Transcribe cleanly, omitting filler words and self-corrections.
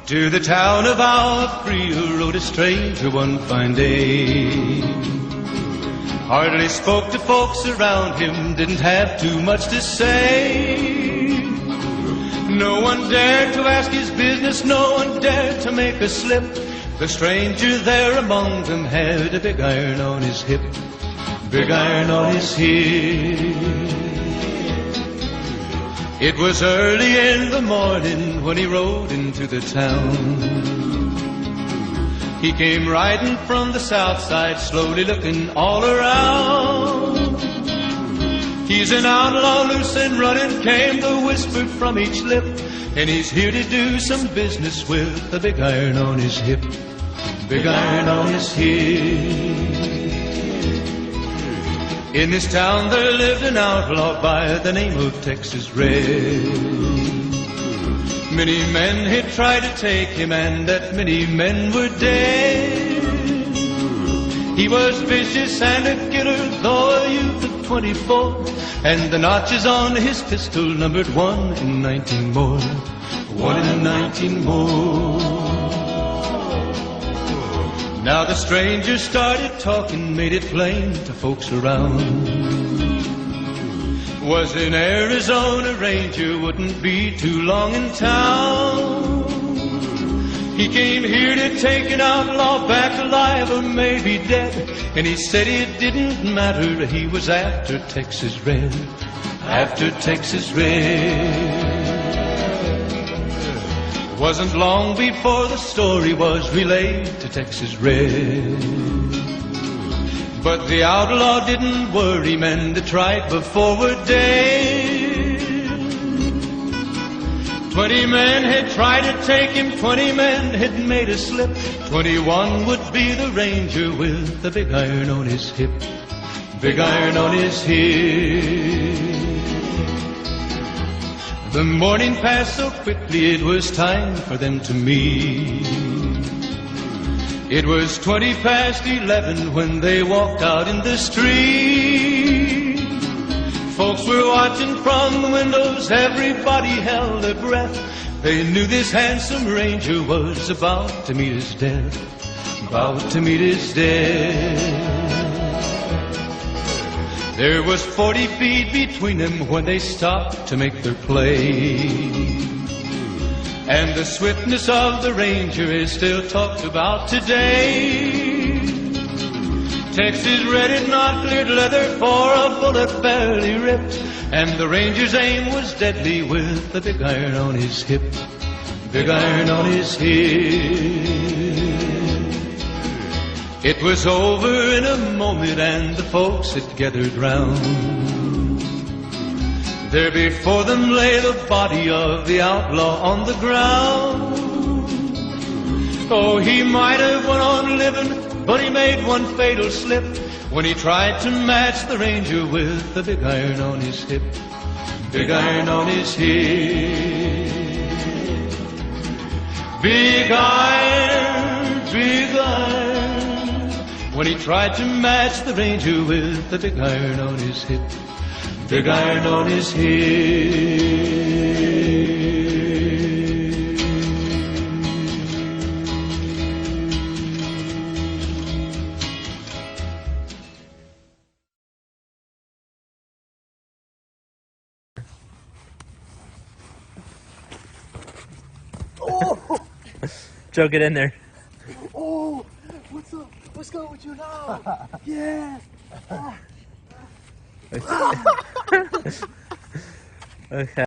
To the town of Alfree rode a stranger one fine day. Hardly spoke to folks around him, didn't have too much to say. No one dared to ask his business, no one dared to make a slip. The stranger there among them had a big iron on his hip, big iron on his hip. It was early in the morning when he rode into the town. He came riding from the south side, slowly looking all around. He's an outlaw, loose and running, came the whisper from each lip. And he's here to do some business with a big iron on his hip, big iron on his hip. In this town there lived an outlaw by the name of Texas Red. Many men had tried to take him, and that many men were dead. He was vicious and a killer, though a youth of 24, and the notches on his pistol numbered 1 in 19 more, 1 in 19 more. Now the stranger started talking, made it plain to folks around. Was an Arizona ranger, wouldn't be too long in town. He came here to take an outlaw back alive or maybe dead. And he said it didn't matter, he was after Texas Red, after Texas Red. Wasn't long before the story was relayed to Texas Red. But the outlaw didn't worry, men that tried before were dead. 20 men had tried to take him, 20 men had made a slip. 21 would be the ranger with the big iron on his hip, big iron on his hip. The morning passed so quickly, it was time for them to meet. It was 20 past 11 when they walked out in the street. Folks were watching from the windows, everybody held their breath. They knew this handsome ranger was about to meet his death, about to meet his death. There was 40 feet between them when they stopped to make their play. And the swiftness of the ranger is still talked about today. Texas Red had not cleared leather for a bullet fairly ripped. And the ranger's aim was deadly with the big iron on his hip, big iron on his hip. It was over in a moment and the folks had gathered round. There before them lay the body of the outlaw on the ground. Oh, he might have went on living, but he made one fatal slip when he tried to match the ranger with the big iron on his hip, big iron on his hip. Big iron, big iron, when he tried to match the ranger with the big iron on his hip, big iron on his hip. Oh! Joe, get in there. Oh! What's up? What's going with you now? Yeah! Okay.